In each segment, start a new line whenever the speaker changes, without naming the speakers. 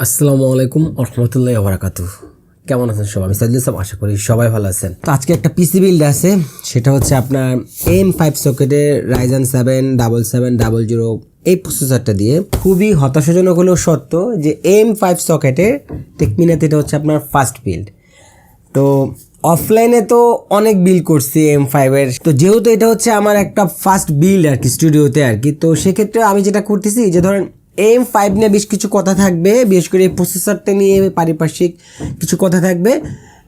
আসসালামু আলাইকুম রহমতুল্লাহি ওয়া বারাকাতুহু। কেমন আছেন সবাই? আমি সাইদুল ইসলাম, আশা করি সবাই ভালো আছেন। তো আজকে একটা পিসি বিল্ড আছে, সেটা হচ্ছে আপনার AM5 সকেটের Ryzen 7 7700 এই প্রসেসরটা দিয়ে। খুবই হতাশাজনক হলেও সত্য যে AM5 সকেটের টেকমিনাতে এটা হচ্ছে আপনার ফার্স্ট বিল্ড। তো অফলাইনে তো অনেক বিল্ড করছি M5 এর, তো যেহেতু এটা হচ্ছে আমার একটা ফার্স্ট বিল্ড আর কি স্টুডিওতে আর কি, তো সেক্ষেত্রে আমি যেটা করতেছি যে ধরেন AM5 নিয়ে বেশ কিছু কথা থাকবে, বিশেষ করে এই প্রসেসরটা নিয়ে পারিপার্শ্বিক কিছু কথা থাকবে,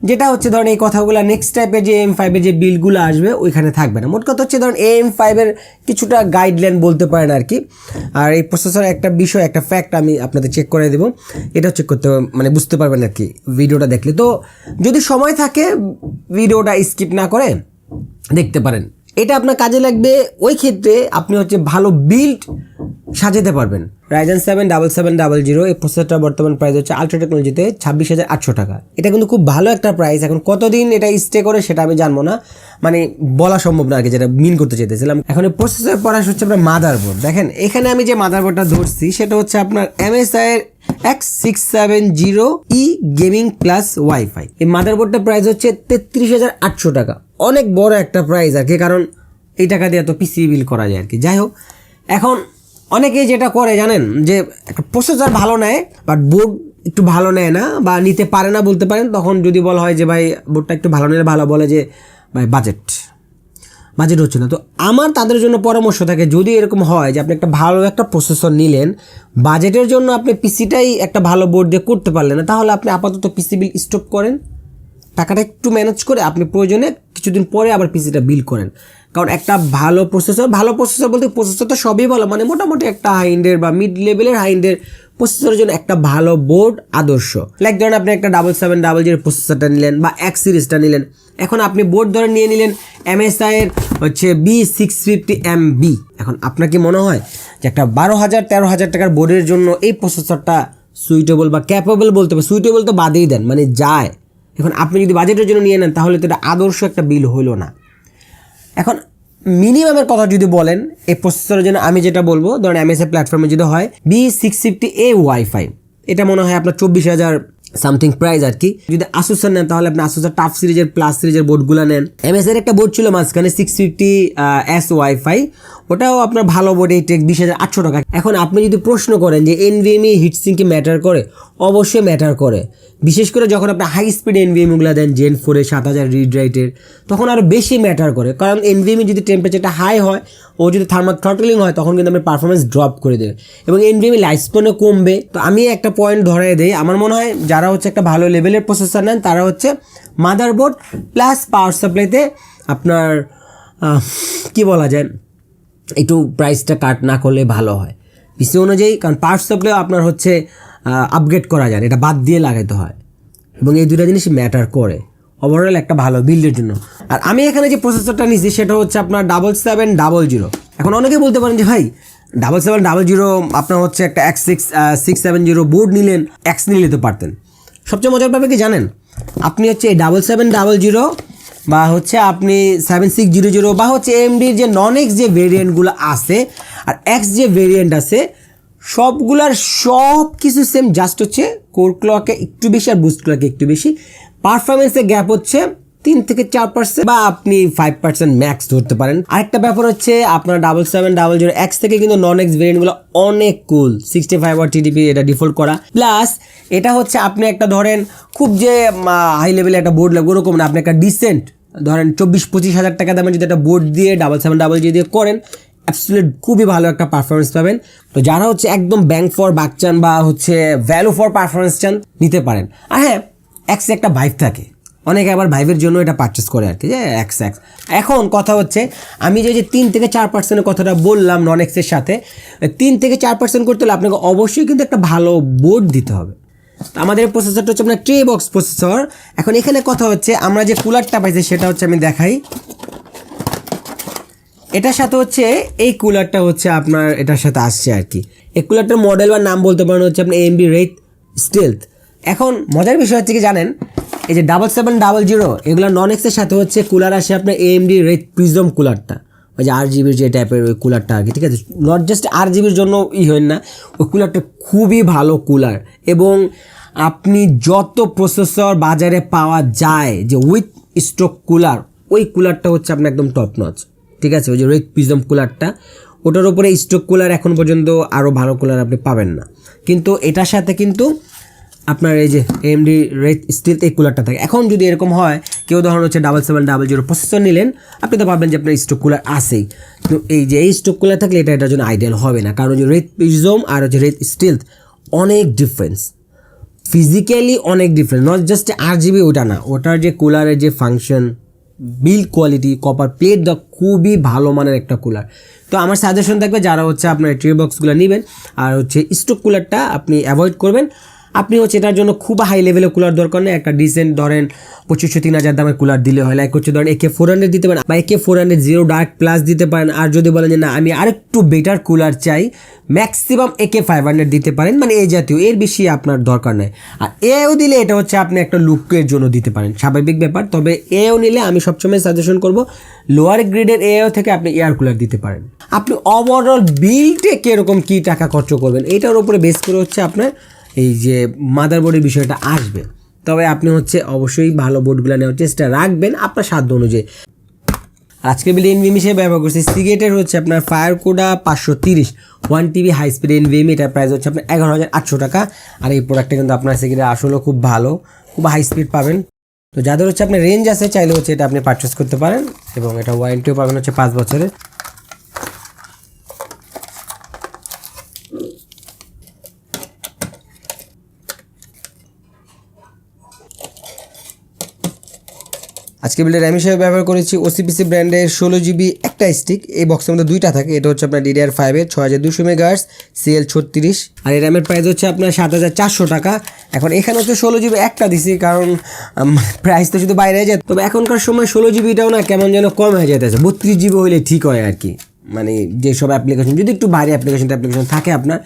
যেটা হচ্ছে ধরেন এই কথাগুলো নেক্সট টাইপের যে AM5 এর যে বিলগুলো আসবে ওইখানে থাকবে না। মোট কথা হচ্ছে ধরেন AM5 এর কিছুটা গাইডলাইন বলতে পারেন আর কি। আর এই প্রসেসরের একটা বিষয়, একটা ফ্যাক্ট আমি আপনাদের চেক করে দেবো, এটা চেক করতে মানে বুঝতে পারবেন আর কি ভিডিওটা দেখলে। তো যদি সময় থাকে ভিডিওটা স্কিপ না করে দেখতে পারেন, এটা আপনার কাজে লাগবে। ওই ক্ষেত্রে আপনি হচ্ছে ভালো বিল্ড সাজাতে পারবেন। Ryzen 7 7700 এই প্রসেসরটা বর্তমান প্রাইস হচ্ছে আলট্রা টেকনোলজিতে 26,800 টাকা। এটা কিন্তু খুব ভালো একটা প্রাইস। এখন কতদিন এটা স্টে করে সেটা আমি জানবো না, মানে বলা সম্ভব না আর কি, যেটা মিন করতে চাইতেছিলাম। এখন এই প্রসেসর পড়া হচ্ছে আপনার মাদারবোর্ড। দেখেন এখানে আমি যে মাদারবোর্ডটা ধরছি সেটা হচ্ছে আপনার MSI এর X670E গেমিং প্লাস ওয়াইফাই। এই মাদারবোর্ডটার প্রাইস হচ্ছে 33,800 টাকা। অনেক বড় একটা প্রাইস আর কি, কারণ এই টাকা দিয়ে তো পিসি বিল করা যায় আর কি। যাই হোক, এখন অনেকেই যেটা করে জানেন, যে একটা প্রসেসর ভালো নেয় বাট বোর্ড একটু ভালো নেয় না বা নিতে পারে না বলতে পারেন। তখন যদি বলা হয় যে ভাই বোর্ডটা একটু ভালো নিলে ভালো, বলে যে ভাই বাজেট হচ্ছে না। তো আমার তাদের জন্য পরামর্শ থাকে, যদি এরকম হয় যে আপনি একটা ভালো একটা প্রসেসর নিলেন, বাজেটের জন্য আপনি পিসিটাই একটা ভালো বোর্ড দিয়ে করতে পারলেন না, তাহলে আপনি আপাতত পিসি বিল স্টপ করেন, টাকাটা একটু ম্যানেজ করে আপনি প্রয়োজনে কিছুদিন পরে আবার পিসিটা বিল করেন। কারণ একটা ভালো প্রসেসর বলতে প্রসেসর তো সবই ভালো, মানে মোটামুটি একটা হাই এন্ডের বা মিড লেভেলের হাই এন্ডের প্রসেসরের জন্য একটা ভালো বোর্ড আদর্শ। লাইক ধরেন আপনি একটা 7700 প্রসেসরটা নিলেন বা X সিরিজটা নিলেন, এখন আপনি বোর্ড ধরে নিয়ে নিলেন MSI এর হচ্ছে B650MB। এখন আপনার কি মনে হয় যে একটা 12,000-13,000 টাকার বোর্ডের জন্য এই প্রসেসরটা সুইটেবল বা ক্যাপেবল? বলতে হবে সুইটেবল তো বাদেই দেন, মানে যায়। এখন আপনি যদি বাজেটের জন্য নিয়ে নেন তাহলে তো এটা আদর্শ একটা বিল হইল না। এখন মিনিমামের কথা যদি বলেন এই প্রসেসরের জন্য, আমি যেটা বলবো ধরেন MSI প্ল্যাটফর্মে যদি হয় B650A ওয়াইফাই, এটা মনে হয় আপনার 24,000 সামথিং প্রাইস আর কি। যদি আসুসের নেন তাহলে আপনি আসুসের টাফ সিরিজের প্লাস সিরিজের বোর্ডগুলো নেন। MSI এর একটা বোর্ড ছিল মাঝখানে 650S ওয়াইফাই, ওটাও আপনার ভালো বোর্ড, এই টেক 20,800 টাকা। এখন আপনি যদি প্রশ্ন করেন যে NVMe হিটসিং কি ম্যাটার করে, অবশ্যই ম্যাটার করে। বিশেষ করে যখন আপনি হাই স্পিড NVMeগুলো দেন Gen 4 এর 7000 রিড রাইটের, তখন আরও বেশি ম্যাটার করে। কারণ NVMe যদি টেম্পারেচারটা হাই হয় ও যদি থার্মাল থ্রটলিং হয় তখন কিন্তু আপনার পারফরমেন্স ড্রপ করে দেবে এবং NVMe লাইফ স্প্যানও কমবে। তো আমি একটা পয়েন্ট ধরাই দেই, আমার মনে হয় যারা হচ্ছে একটা ভালো লেভেলের প্রসেসর নেন তারা হচ্ছে মাদারবোর্ড প্লাস পাওয়ার সাপ্লাইতে আপনার কি বলা যায়, একটু প্রাইসটা কাট না করলে ভালো হয় পিসি অনুযায়ী। কারণ পাওয়ার সাপ্লাই আপনার হচ্ছে আপগ্রেড করা যায়, এটা বাদ দিয়ে লাগাতে হয় এবং এই দুটো জিনিস ম্যাটার করে ওভারঅল একটা ভালো বিল্ডের জন্য। আর আমি এখানে যে প্রসেসরটা নিয়েছি সেটা হচ্ছে আপনার 7700। এখন অনেকে বলতে পারেন যে ভাই 7700 আপনার হচ্ছে একটা X670 বোর্ড নিলেন, X নিয়ে নিতে পারতেন। সবচেয়ে মজার ব্যাপার কি জানেন, আপনি হচ্ছে এই 7700 বা হচ্ছে আপনি 7600 বা হচ্ছে AMDর যে নন এক্স যে ভেরিয়েন্টগুলো আছে আর এক্স যে ভেরিয়েন্ট আছে, সবগুলার সব কিছু সেম, জাস্ট হচ্ছে কোর ক্লকে একটু বেশি আর বুস্ট ক্লকে একটু বেশি। পারফরমেন্সের গ্যাপ হচ্ছে 3 থেকে 4% বা আপনি 5% ম্যাক্স ধরতে পারেন। আরেকটা ব্যাপার হচ্ছে আপনার 7700 X থেকে কিন্তু নন এক্স ভেরিয়েন্টগুলো অনেক কুল, 65 ওয়াট TDP এটা ডিফল্ট করা। প্লাস এটা হচ্ছে আপনি একটা ধরেন খুব যে হাই লেভেলে একটা বোর্ড লাগবে ওরকম না, আপনি একটা ডিসেন্ট ধরেন 24-25 হাজার টাকা দামের যদি একটা বোর্ড দিয়ে 7700 দিয়ে করেন, অ্যাবসলিউট খুবই ভালো একটা পারফরমেন্স পাবেন। তো যারা হচ্ছে একদম ব্যাং ফর বাক চান বা হচ্ছে ভ্যালু ফর পারফরমেন্স চান নিতে পারেন। আর হ্যাঁ, X একটা ভাইব থাকে, অনেকে আবার ভাইবের জন্য এটা পারচেস করে আর কি, যে X। এখন কথা হচ্ছে আমি যে 3 থেকে 4% কথাটা বললাম নন এক্সের সাথে, 3 থেকে 4% করতে হলে আপনাকে অবশ্যই কিন্তু একটা ভালো বোর্ড দিতে হবে। আমাদের প্রসেসরটা হচ্ছে আপনার ট্রে বক্স প্রসেসর। এখন এখানে কথা হচ্ছে আমরা যে কুলারটা পাইছি সেটা হচ্ছে আমি দেখাই, এটার সাথে হচ্ছে এই কুলারটা হচ্ছে আপনার এটার সাথে আসছে আর কি। এই কুলারটার মডেল বা নাম বলতে পারেন হচ্ছে আপনার AMD Wraith Stealth। এখন মজার বিষয় হচ্ছে কি জানেন, এই যে 7700 এগুলো নন এক্সের সাথে হচ্ছে কুলার আসে আপনার AMD Wraith Prism কুলারটা, ওই যে RGB যে টাইপের ওই কুলারটা আর কি, ঠিক আছে। নট জাস্ট RGBর জন্য হয় না, ওই কুলারটা খুবই ভালো কুলার। এবং আপনি যত প্রসেসর বাজারে পাওয়া যায় যে উইথ স্ট্রোক কুলার, ওই কুলারটা হচ্ছে আপনার একদম টপ নচ, ঠিক আছে। ওই যে রেড প্রিজম কুলারটা, ওটার উপরে স্ট্রোক কুলার এখন পর্যন্ত আরও ভালো কুলার আপনি পাবেন না। কিন্তু এটার সাথে কিন্তু আপনার এই যে AMD রেড স্টিল এই কুলারটা থাকে। এখন যদি এরকম হয় কেউ ধরুন হচ্ছে 7700 প্রসেসর নিলেন, আপনি তো ভাববেন যে আপনার স্ট্রোক কুলার আসেই, তো এই যে এই স্ট্রোক কুলার থাকলে এটার জন্য আইডিয়াল হবে না। কারণ যে রেড প্রিজম আর হচ্ছে রেড স্টিল অনেক ডিফারেন্স, ফিজিক্যালি অনেক ডিফারেন্স। নট জাস্ট RGB ওটা না, ওটার যে কুলারের যে function, build quality, copper plate দা খুবই ভালো মানের একটা কুলার। তো আমার সাজেশন থাকবে যারা হচ্ছে আপনার ট্রে বক্সগুলো নেবেন আর হচ্ছে স্ট্রোক কুলারটা আপনি অ্যাভয়েড করবেন। আপনি হচ্ছে এটার জন্য খুব হাই লেভেলের কুলার দরকার নেই, একটা ডিসেন্ট ধরেন 2500-3000 দামের কুলার দিলে হয়। লাইক হচ্ছে ধরেন AK400 দিতে পারেন বা AK400 জিরো ডার্ক প্লাস দিতে পারেন। আর যদি বলেন যে না আমি আরেকটু বেটার কুলার চাই, ম্যাক্সিমাম AK500 দিতে পারেন, মানে এই জাতীয়, এর বেশি আপনার দরকার নেই। আর এও দিলে এটা হচ্ছে আপনি একটা লুকের জন্য দিতে পারেন, স্বাভাবিক ব্যাপার। তবে এও নিলে আমি সবসময় সাজেশন করব লোয়ার গ্রেডের এও থেকে আপনি এয়ার কুলার দিতে পারেন। আপনি ওভারঅল বিল্ডে কীরকম কী টাকা খরচ করবেন এটার উপরে বেস করে হচ্ছে আপনার এই যে মাদারবোর্ডের বিষয়টা আসবে। তবে আপনি হচ্ছে অবশ্যই ভালো বোর্ডগুলো নেওয়ার চেষ্টা রাখবেন আপনার সাধ্য অনুযায়ী। আজকে বিল এনভিএমি হিসেবে ব্যবহার করছি সিগেটের হচ্ছে আপনার ফায়ারকোডা 530 1TB হাই স্পিড এনভিএমি, এটার প্রাইস হচ্ছে আপনার 11800 টাকা। আর এই প্রোডাক্টটা কিন্তু আপনার সিগেটের আসলেও খুব ভালো, খুব হাই স্পিড পাবেন। তো যাদের হচ্ছে আপনার রেঞ্জ আছে চাইলে হচ্ছে এটা আপনি পারচেস করতে পারেন, এবং এটা ওয়ারেন্টিও পাবেন হচ্ছে 5 বছরের। আজকে বিল্ডের র্যাম হিসেবে ব্যবহার করেছি OCPC ব্র্যান্ডের 16GB একটা স্টিক। এই বক্সের মধ্যে দুইটা থাকে, এটা হচ্ছে আপনার DDR5-এর 6200 MHz CL36, আর এই র্যামের প্রাইস হচ্ছে আপনার 7400 টাকা। এখন এখানে হচ্ছে 16GB একটা দিছি কারণ প্রাইস তো শুধু বাইরে যায়। তবে এখনকার সময় 16GBটাও না কেমন যেন কম হয়ে যেতেছে, 32GB হইলে ঠিক হয় আর কি। মানে যেসব অ্যাপ্লিকেশন যদি একটু ভারী অ্যাপ্লিকেশন থাকে আপনার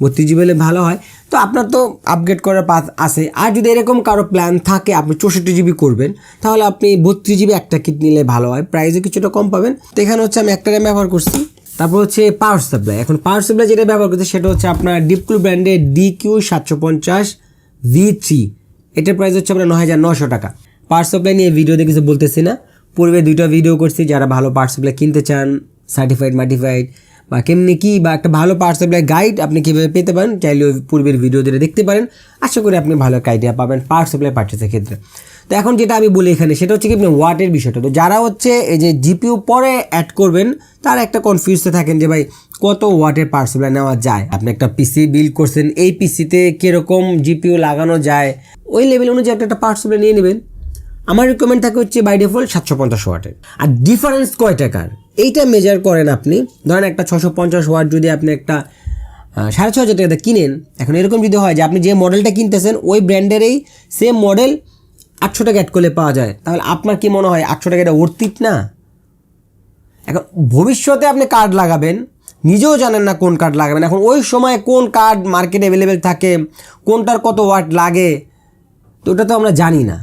32GB হলে ভালো হয়। তো আপনার তো আপগ্রেড করার পাথ আছে। আর যদি এরকম কারো প্ল্যান থাকে আপনি 64GB করবেন, তাহলে আপনি 32GB একটা কিট নিলে ভালো হয়, প্রাইসও কিছুটা কম পাবেন। তো এখানে হচ্ছে আমি একটা র্যাম ব্যবহার করছি। তারপর হচ্ছে পাওয়ার সাপ্লাই। এখন পাওয়ার সাপ্লাই যেটা ব্যবহার করছি সেটা হচ্ছে আপনার ডিপকুল ব্র্যান্ডের DQ750V3, এটার প্রাইস হচ্ছে আপনার 9900 টাকা। পাওয়ার সাপ্লাই নিয়ে ভিডিওতে কিছু বলতেছি না, পূর্বে 2টা ভিডিও করছি। যারা ভালো পাওয়ার সাপ্লাই কিনতে চান, সার্টিফাইড মার্টিফাইড বা কেমনি কি বা একটা ভালো পাওয়ার সাপ্লাই গাইড আপনি কীভাবে পেতে পারেন চাইলে ওই পূর্বের ভিডিও দিয়ে দেখতে পারেন। আশা করি আপনি ভালো একটা আইডিয়া পাবেন পাওয়ার সাপ্লাই পারচেসের ক্ষেত্রে। তো এখন যেটা আমি বলি এখানে সেটা হচ্ছে কি আপনি ওয়াটের বিষয়টা। তো যারা হচ্ছে এই যে GPU পরে অ্যাড করবেন তারা একটা কনফিউজে থাকেন যে ভাই কত ওয়াটের পাওয়ার সাপ্লাই নেওয়া যায়। আপনি একটা পিসি বিল্ড করছেন, এই পিসিতে কীরকম GPU লাগানো যায় ওই লেভেল অনুযায়ী একটা পাওয়ার সাপ্লাই নিয়ে নেবেন। আমার রিকমেন্ড থাকে হচ্ছে বাই ডিফল্ট 750 ওয়াটের। আর ডিফারেন্স কয় টাকার এইটা মেজার করেন আপনি। ধরেন একটা 650 ওয়াট যদি আপনি একটা 6500 টাকাতে কিনেন, এখন এরকম যদি হয় যে আপনি যে মডেলটা কিনতেছেন ওই ব্র্যান্ডেরই সেম মডেল 800 টাকা অ্যাড করলে পাওয়া যায়, তাহলে আপনার কি মনে হয় 800 টাকা এটা ওর্থিট না? এখন ভবিষ্যতে আপনি কার্ড লাগাবেন, নিজেও জানেন না কোন কার্ড লাগাবেন। এখন ওই সময় কোন কার্ড মার্কেটে অ্যাভেলেবেল থাকে, কোনটার কত ওয়াট লাগে, তো ওটা তো আমরা জানি না।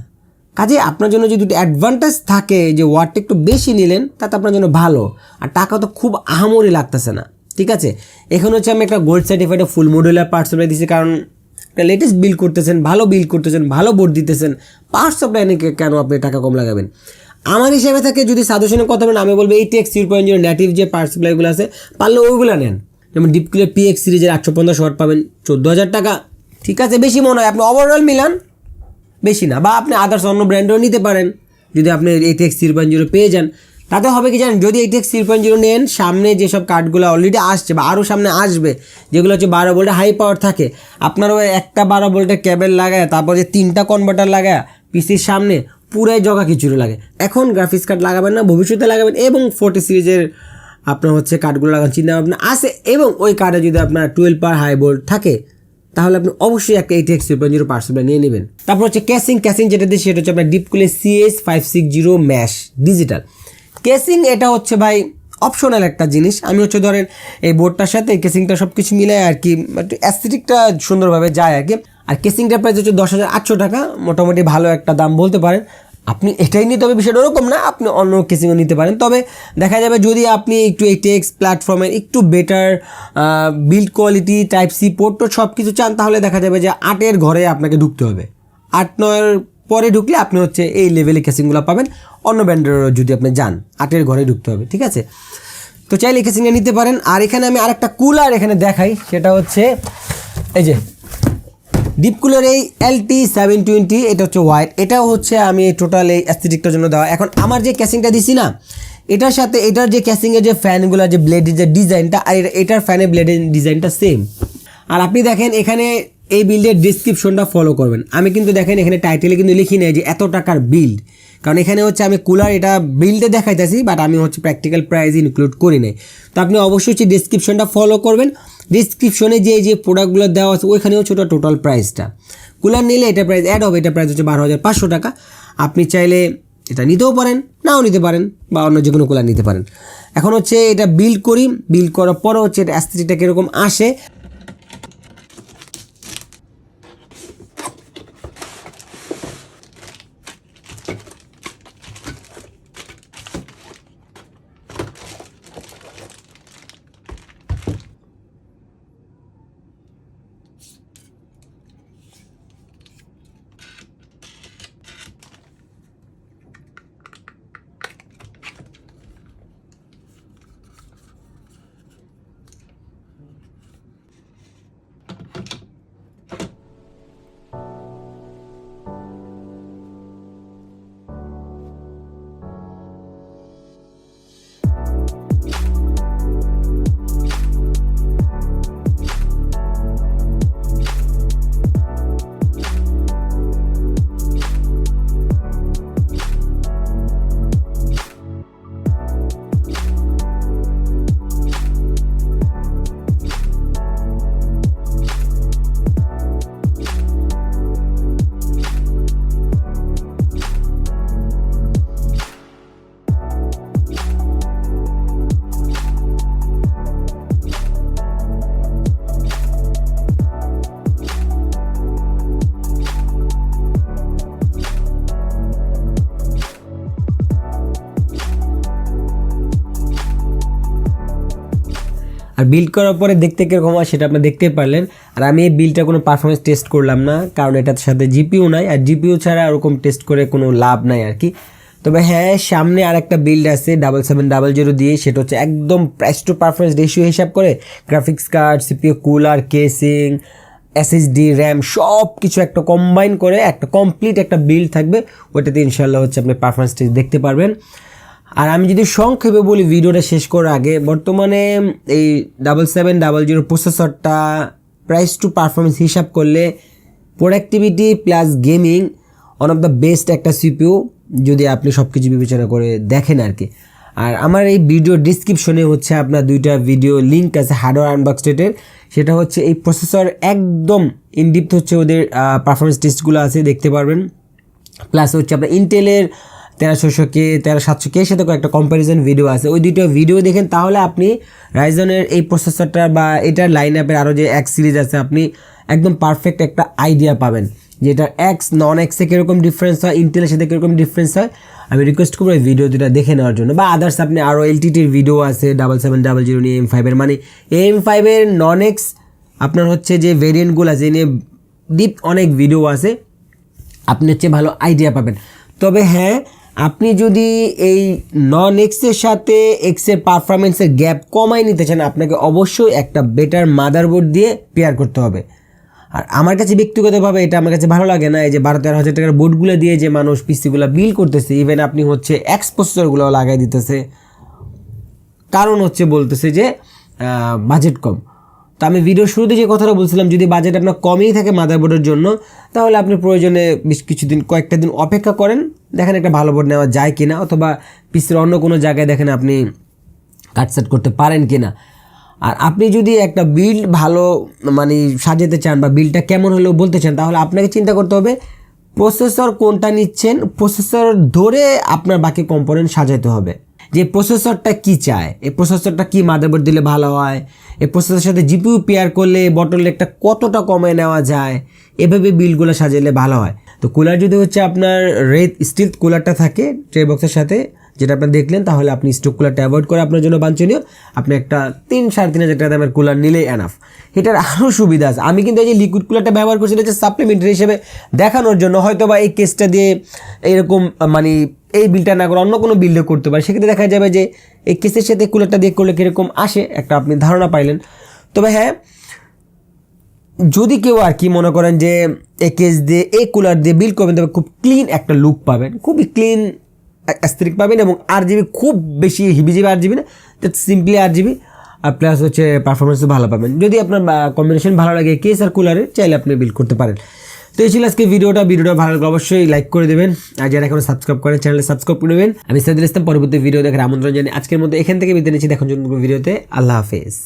কাজে আপনার জন্য যদি অ্যাডভান্টেজ থাকে যে ওয়াটটা একটু বেশি নিলেন তাতে আপনার জন্য ভালো, আর টাকা তো খুব আহামরি লাগতেছে না, ঠিক আছে। এখন হচ্ছে আমি একটা গোল্ড সার্টিফাইড ফুল মডুলার পাওয়ার সাপ্লাই দিচ্ছি, কারণ একটা লেটেস্ট বিল্ড করতেছেন, ভালো বিল্ড করতেছেন, ভালো বোর্ড দিতেছেন, পাওয়ার সাপ্লাই নিয়ে কেন আপনি টাকা কম লাগাবেন? আমার হিসাবে থাকে যদি সাজেশনের কথা বলেন আমি বলবো এই TX 3.0 নেটিভ যে পাওয়ার সাপ্লাইগুলো আছে পারলে ওইগুলো নেন। যেমন ডিপকুলের PX সিরিজের 850 ওয়াট পাবেন 14000 টাকা, ঠিক আছে। বেশি মনে হয় আপনি ওভারঅল মিলান বেশি না, বা আপনি আদার্স অন্য ব্র্যান্ডও নিতে পারেন যদি আপনি ATX 3.0 পেয়ে যান। তাতে হবে কি জানেন, যদি ATX 3.0 নেন সামনে যেসব কার্ডগুলো অলরেডি আসছে বা আরও সামনে আসবে যেগুলো হচ্ছে 12 ভোল্টের হাই পাওয়ার থাকে, আপনার ওই একটা 12 ভোল্টের কেবল লাগায় তারপর যে 3টা কনভার্টার লাগায় পিসির সামনে পুরাই জগা খিচুড়ি লাগে। এখন গ্রাফিক্স কার্ড লাগাবেন না, ভবিষ্যতে লাগাবেন, এবং 40 সিরিজের আপনার হচ্ছে কার্ডগুলো লাগান চিন্তা ভাবনা আছে, এবং ওই কার্ডে যদি আপনার 12 পাওয়ার হাই ভোল্ট থাকে তাহলে আপনি অবশ্যই একটা ATX 3.0 পাওয়ার সাপ্লাই নিয়ে নেবেন। তারপর হচ্ছে ক্যাসিং যেটা দিয়ে সেটা হচ্ছে আপনার ডিপকুলের CS560 ম্যাশ ডিজিটাল কেসিং। এটা হচ্ছে ভাই অপশনাল একটা জিনিস। আমি হচ্ছে ধরেন এই বোর্ডটার সাথে কেসিংটা সব কিছু মিলে আর কি একটু অ্যাস্থেটিকটা সুন্দরভাবে যায় আর কি। আর কেসিংটার প্রাইস হচ্ছে 10800 টাকা, মোটামুটি ভালো একটা দাম বলতে পারেন। আপনি এটাই নিতে হবে বিষয়টা ওরকম না, আপনি অন্য কেসিংও নিতে পারেন। তবে দেখা যাবে যদি আপনি একটু এই টেক্স প্ল্যাটফর্মের একটু better build quality type C port তো সব কিছু চান, তাহলে দেখা যাবে যে 8-এর ঘরে আপনাকে ঢুকতে হবে। 8-9-এর পরে ঢুকলে আপনি হচ্ছে এই লেভেলে কেসিংগুলো পাবেন। অন্য ব্র্যান্ডেরও যদি আপনি যান 8-এর ঘরে ঢুকতে হবে, ঠিক আছে? তো চাইলে কেসিংটা নিতে পারেন। আর এখানে আমি আরেকটা কুলার এখানে দেখাই, সেটা হচ্ছে এই যে ডিপ কুলার এই LT720, এটা হচ্ছে হোয়াইট। এটাও হচ্ছে আমি টোটাল এই অ্যাস্থেটিকটার জন্য দেওয়া। এখন আমার যে ক্যাসিংটা দিছি না, এটার সাথে এটার যে ক্যাসিংয়ের যে ফ্যানগুলো যে ব্লেডের যে ডিজাইনটা আর এটার ফ্যানের ব্লেডের ডিজাইনটা সেম। আর আপনি দেখেন এখানে এই বিল্ডের ডিসক্রিপশনটা ফলো করবেন। আমি কিন্তু দেখেন এখানে টাইটেলে কিন্তু লিখি নেই যে এত টাকার বিল্ড, কারণ এখানে হচ্ছে আমি কুলার এটা বিল্ডে দেখাইতেছি, বাট আমি হচ্ছে প্র্যাকটিক্যাল প্রাইস ইনক্লুড করি নাই। তো আপনি অবশ্যই হচ্ছে ডিসক্রিপশনটা ফলো করবেন। ডিসক্রিপশনে যে প্রোডাক্টগুলো দেওয়া আছে ওইখানেও ছোটো টোটাল প্রাইসটা। কুলার নিলে এটা প্রাইস অ্যাড হবে, এটা প্রাইস হচ্ছে 12,500 টাকা। আপনি চাইলে এটা নিতেও পারেন, নাও নিতে পারেন, বা অন্য যে কোনো কুলার নিতে পারেন। এখন হচ্ছে এটা বিল্ড করি, বিল্ড করার পরে হচ্ছে এটা অ্যাস্থেটিকটা কীরকম আসে। আর বিল্ড করার পরে দেখতে কীরকম হয় সেটা আপনি দেখতে পারলেন। আর আমি এই বিলটা কোনো পারফরমেন্স টেস্ট করলাম না, কারণ এটার সাথে জিপিইউ নাই, আর জিপিইউ ছাড়া ওরকম টেস্ট করে কোনো লাভ নাই আর কি। তবে হ্যাঁ, সামনে আর একটা বিল্ড আছে 7700 দিয়ে, সেটা হচ্ছে একদম প্রাইস টু পারফরমেন্স রেশিও হিসাব করে graphics card, CPU, cooler, casing, SSD, RAM সব কিছু একটা কম্বাইন করে একটা কমপ্লিট একটা বিল্ড থাকবে। ওইটাতে ইনশাল্লাহ হচ্ছে আপনি পারফরমেন্স টেস্ট দেখতে পারবেন। আর আমি যদি সংক্ষেপে বলি ভিডিওটা শেষ করার আগে, বর্তমানে এই 7700 প্রসেসরটা প্রাইস টু পারফরমেন্স হিসাব করলে productivity plus gaming one of the best একটা সিপিইউ, যদি আপনি সব কিছু বিবেচনা করে দেখেন আর কি। আর আমার এই ভিডিও ডিসক্রিপশনে হচ্ছে আপনার 2টা ভিডিও লিঙ্ক আছে হার্ডওয়্যার আনবক্স টেটের, সেটা হচ্ছে এই প্রসেসর একদম ইনডিপথ হচ্ছে ওদের পারফরমেন্স টেস্টগুলো আছে, দেখতে পারবেন। প্লাস হচ্ছে আপনার ইন্টেলের 1300K 13700K এর সাথে একটা কম্প্যারিজন ভিডিও আছে, ওই 2টা ভিডিও দেখেন, তাহলে আপনি রাইজনের এই প্রসেসরটা বা এটার লাইন আপের আরও যে X সিরিজ আছে আপনি একদম পারফেক্ট একটা আইডিয়া পাবেন যে এটার X নন Xে কীরকম ডিফারেন্স হয়, ইন্টেলের সাথে কীরকম ডিফারেন্স হয়। আমি রিকোয়েস্ট করবো এই ভিডিও 2টা দেখে নেওয়ার জন্য, বা আদার্স আপনি আরও LTTর ভিডিও আছে 7700 নিয়ে M5 এর, মানে M5 এর নন X আপনার হচ্ছে যে ভেরিয়েন্টগুলো আছে নিয়ে ডিপ অনেক ভিডিও আছে, আপনি হচ্ছে ভালো আইডিয়া পাবেন। তবে হ্যাঁ, আপনি যদি এই নন এক্সের সাথে এক্সের পারফরমেন্সের গ্যাপ কমাই নিতে চান, আপনাকে অবশ্যই একটা বেটার মাদারবোর্ড দিয়ে পেয়ার করতে হবে। আর আমার কাছে ব্যক্তিগতভাবে এটা আমার কাছে ভালো লাগে না, এই যে 12-13 হাজার টাকার বোর্ডগুলো দিয়ে যে মানুষ পিসিগুলো বিল করতেছে, ইভেন আপনি হচ্ছে এক্স প্রসেসরগুলো লাগাই দিতেছে, কারণ হচ্ছে বলতেছে যে বাজেট কম। তো আমি ভিডিওর শুরুতে যে কথাটা বলছিলাম, যদি বাজেট আপনার কমই থাকে মাদারবোর্ডের জন্য, তাহলে আপনি প্রয়োজনে বেশ কিছুদিন কয়েকটা দিন অপেক্ষা করেন, দেখেন একটা ভালো বোর্ড নেওয়া যায় কিনা, অথবা পিসির অন্য কোনো জায়গায় দেখেন আপনি কাটসেট করতে পারেন কিনা। আর আপনি যদি একটা বিল্ড ভালো মানে সাজাতে চান বা বিল্ডটা কেমন হলেও বলতে চান, তাহলে আপনাকে চিন্তা করতে হবে প্রসেসর কোনটা নিচ্ছেন, প্রসেসর ধরে আপনার বাকি কম্পোনেন্ট সাজাতে হবে, যে প্রসেসরটা কি চায়, এই প্রসেসরটা কি মাদারবোর্ড দিলে ভালো হয়, এই প্রসেসরের সাথে জিপিইউ পেয়ার করলে বটলনেকটা কতটা কমে নেওয়া যায়, এভাবে বিলগুলো সাজালে ভালো হয়। তো কুলার যদি হচ্ছে আপনার রেড স্টিল কুলারটা থাকে ট্রে বক্সের সাথে, যেটা আপনার দেখলেন, তাহলে আপনি স্টোক কুলারটা অ্যাভয়েড করে আপনার জন্য বাঞ্ছনীয়। আপনি একটা 3-3.5 টাকা দামের কুলার নিলেই এনাফ। এটার আরও সুবিধা আছে। আমি কিন্তু এই যে লিকুইড কুলারটা ব্যবহার করছি, এটা হচ্ছে সাপ্লিমেন্টারি হিসেবে দেখানোর জন্য, হয়তো বা এই কেসটা দিয়ে এরকম মানে এই বিলটা না করে অন্য কোনো বিলও করতে পারে। সেক্ষেত্রে দেখা যাবে যে এই কেসের সাথে কুলারটা দিয়ে করলে কীরকম আসে একটা আপনি ধারণা পাইলেন। তবে হ্যাঁ, যদি কেউ আর কি মনে করেন যে এই কেস দিয়ে এই কুলার দিয়ে বিল করবেন, তবে খুব ক্লিন একটা লুক পাবেন, খুবই ক্লিন অ্যাস্থেটিক পাবেন, এবং RGB খুব বেশি হিবিজিবি RGB না, সিম্পলি RGB, আর প্লাস হচ্ছে পারফরমেন্স ভালো পাবেন। যদি আপনার কম্বিনেশন ভালো লাগে কেস আর কুলারে, চাইলে আপনি বিল করতে পারেন। তো এই ছিল আজকে ভিডিওটা ভালো লাগলে অবশ্যই লাইক করে দেবেন, আর যারা এখনো সাবস্ক্রাইব করেন চ্যানেলে সাবস্ক্রাইব করে দেবেন। আমি সাইদুল ইসলাম, পরবর্তী ভিডিও দেখার আমন্ত্রণ জানিয়ে আজকের মতো এখান থেকে বিদায় নিচ্ছি। দেখার জন্য ভিডিওতে আল্লাহ হাফেজ।